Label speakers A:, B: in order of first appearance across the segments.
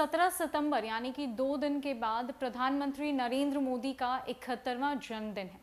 A: 17 सितंबर यानी कि 2 दिन के बाद प्रधानमंत्री नरेंद्र मोदी का 71वां जन्मदिन है।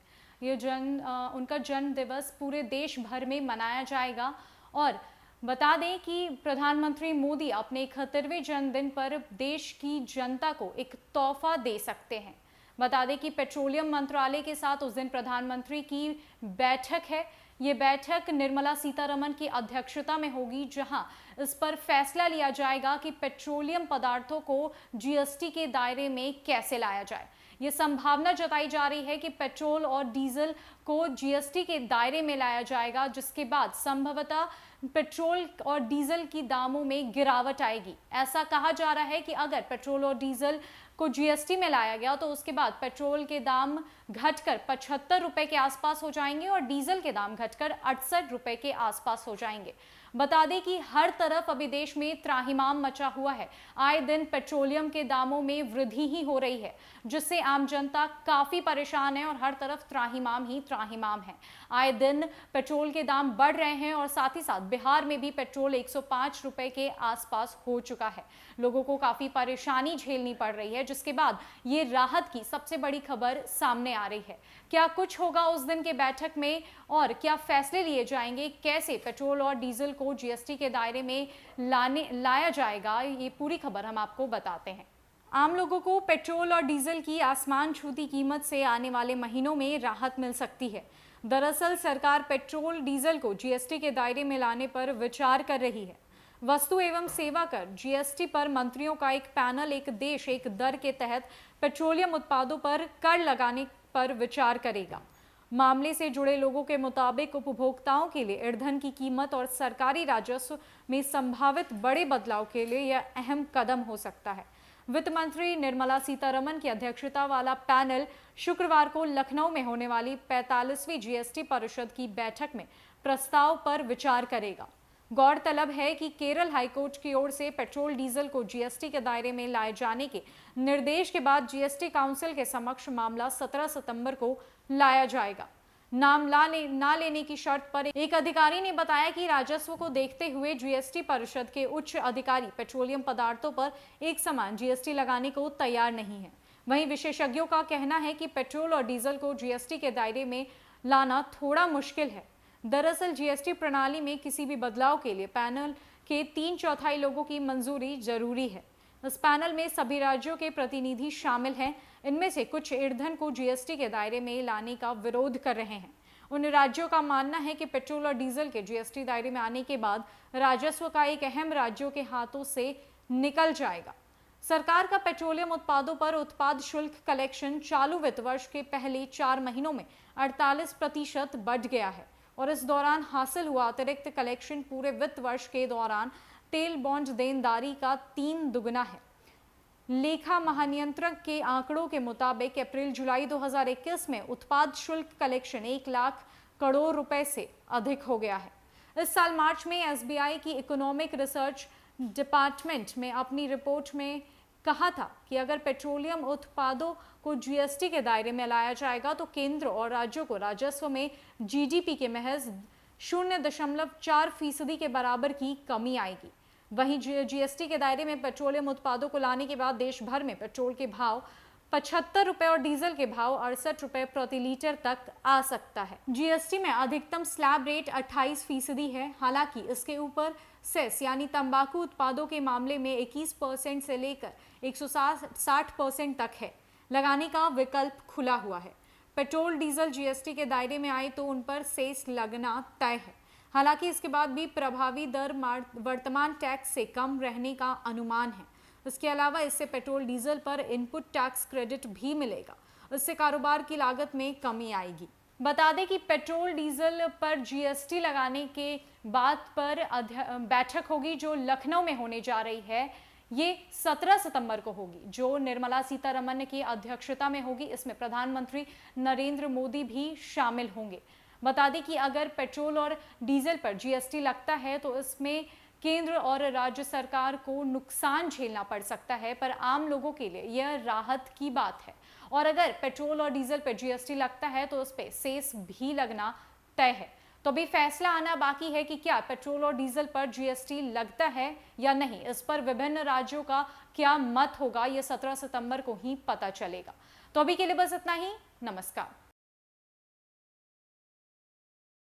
A: उनका जन्म दिवस पूरे देश भर में मनाया जाएगा। और बता दें कि प्रधानमंत्री मोदी अपने 71वें जन्मदिन पर देश की जनता को एक तोहफा दे सकते हैं। बता दें कि पेट्रोलियम मंत्रालय के साथ उस दिन प्रधानमंत्री की बैठक है। ये बैठक निर्मला सीतारमण की अध्यक्षता में होगी, जहां इस पर फैसला लिया जाएगा कि पेट्रोलियम पदार्थों को जीएसटी के दायरे में कैसे लाया जाए। ये संभावना जताई जा रही है कि पेट्रोल और डीजल को जीएसटी के दायरे में लाया जाएगा, जिसके बाद संभवतः पेट्रोल और डीजल की दामों में गिरावट आएगी। ऐसा कहा जा रहा है कि अगर पेट्रोल और डीजल को जीएसटी में लाया गया तो उसके बाद पेट्रोल के दाम घटकर 75 रुपए के आसपास हो जाएंगे और डीजल के दाम घटकर 68 रुपए के आसपास हो जाएंगे। बता दें कि हर तरफ अभी देश में त्राहिमाम मचा हुआ है। आए दिन पेट्रोलियम के दामों में वृद्धि ही हो रही है, जिससे आम जनता काफी परेशान है और हर तरफ त्राहिमाम ही त्राहिमाम है। आए दिन पेट्रोल के दाम बढ़ रहे हैं और साथ ही साथ बिहार में भी पेट्रोल 105 रुपए के आसपास हो चुका है। लोगों को काफी परेशानी झेलनी पड़ रही है, जिसके बाद ये राहत की सबसे बड़ी खबर सामने आ रही है। क्या कुछ होगा उस दिन के बैठक में और क्या फैसले लिए जाएंगे, कैसे पेट्रोल और डीजल को जीएसटी के दायरे में लाया जाएगा, ये पूरी खबर हम आपको बताते हैं। आम लोगों को पेट्रोल और डीजल की आसमान छूती कीमत से आने वाले महीनों में राहत मिल सकती है। दरअसल सरकार पेट्रोल डीजल को जीएसटी के दायरे में लाने पर विचार कर रही है। वस्तु एवं सेवा कर जीएसटी पर मंत्रियों का एक पैनल एक देश एक दर के तहत पेट्रोलियम उत्पादों पर कर लगाने पर विचार करेगा। मामले से जुड़े लोगों के मुताबिक उपभोक्ताओं के लिए ईंधन की कीमत और सरकारी राजस्व में संभावित बड़े बदलाव के लिए यह अहम कदम हो सकता है। वित्त मंत्री निर्मला सीतारमण की अध्यक्षता वाला पैनल शुक्रवार को लखनऊ में होने वाली 45वीं जीएसटी परिषद की बैठक में प्रस्ताव पर विचार करेगा। गौरतलब है कि केरल हाईकोर्ट की ओर से पेट्रोल डीजल को जीएसटी के दायरे में लाए जाने के निर्देश के बाद जीएसटी काउंसिल के समक्ष मामला 17 सितंबर को लाया जाएगा। नाम ना लेने की शर्त पर एक अधिकारी ने बताया कि राजस्व को देखते हुए जीएसटी परिषद के उच्च अधिकारी पेट्रोलियम पदार्थों पर एक समान जीएसटी लगाने को तैयार नहीं है। वहीं विशेषज्ञों का कहना है कि पेट्रोल और डीजल को जीएसटी के दायरे में लाना थोड़ा मुश्किल है। दरअसल जीएसटी प्रणाली में किसी भी बदलाव के लिए पैनल के 3/4 लोगों की मंजूरी जरूरी है। इस पैनल में सभी राज्यों के प्रतिनिधि शामिल हैं। इनमें से कुछ ईंधन को जीएसटी के दायरे में लाने का विरोध कर रहे हैं। उन राज्यों का मानना है कि पेट्रोल और डीजल के जीएसटी दायरे में आने के बाद राजस्व का एक अहम राज्यों के हाथों से निकल जाएगा। सरकार का पेट्रोलियम उत्पादों पर उत्पाद शुल्क कलेक्शन चालू वित्त वर्ष के पहले 4 महीनों में 48% बढ़ गया है और इस दौरान हासिल हुआ अतिरिक्त कलेक्शन पूरे वित्त वर्ष के दौरान तेल बॉन्ड देनदारी का 3 दुगना है। लेखा महानियंत्रक के आंकड़ों के मुताबिक अप्रैल जुलाई 2021 में उत्पाद शुल्क कलेक्शन 1 लाख करोड़ रुपए से अधिक हो गया है। इस साल मार्च में एसबीआई की इकोनॉमिक रिसर्च डिपार्टमेंट में अपनी रिपोर्ट में कहा था कि अगर पेट्रोलियम उत्पादों को जीएसटी के दायरे में लाया जाएगा तो केंद्र और राज्यों को राजस्व में जीडीपी के महज 0.4% के बराबर की कमी आएगी। वहीं जीएसटी के दायरे में पेट्रोलियम उत्पादों को लाने के बाद देश भर में पेट्रोल के भाव 75 रुपए और डीजल के भाव 68 रुपए प्रति लीटर तक आ सकता है। जीएसटी में अधिकतम स्लैब रेट 28% है। हालांकि इसके ऊपर सेस यानी तंबाकू उत्पादों के मामले में 21% से लेकर 160% तक है। लगाने का विकल्प खुला हुआ है। पेट्रोल डीजल जीएसटी के दायरे में आए तो उन पर सेस लगना तय है। हालांकि इसके बाद भी प्रभावी दर वर्तमान टैक्स से कम रहने का अनुमान है। इसके अलावा इससे पेट्रोल डीजल पर इनपुट टैक्स क्रेडिट भी मिलेगा। इससे कारोबार की लागत में कमी आएगी। बता दें कि पेट्रोल डीजल पर जीएसटी लगाने के बाद पर बैठक होगी जो लखनऊ में होने जा रही है। ये 17 सितंबर को होगी, जो निर्मला सीतारमण की अध्यक्षता में होगी। इसमें प्रधानमंत्री नरेंद्र मोदी भी शामिल होंगे। बता दें कि अगर पेट्रोल और डीजल पर जीएसटी लगता है तो इसमें केंद्र और राज्य सरकार को नुकसान झेलना पड़ सकता है, पर आम लोगों के लिए यह राहत की बात है। और अगर पेट्रोल और डीजल पर जीएसटी लगता है तो उस पर सेस भी लगना तय है। तो अभी फैसला आना बाकी है कि क्या पेट्रोल और डीजल पर जीएसटी लगता है या नहीं। इस पर विभिन्न राज्यों का क्या मत होगा, यह 17 सितंबर को ही पता चलेगा। तो अभी के लिए बस इतना ही। नमस्कार।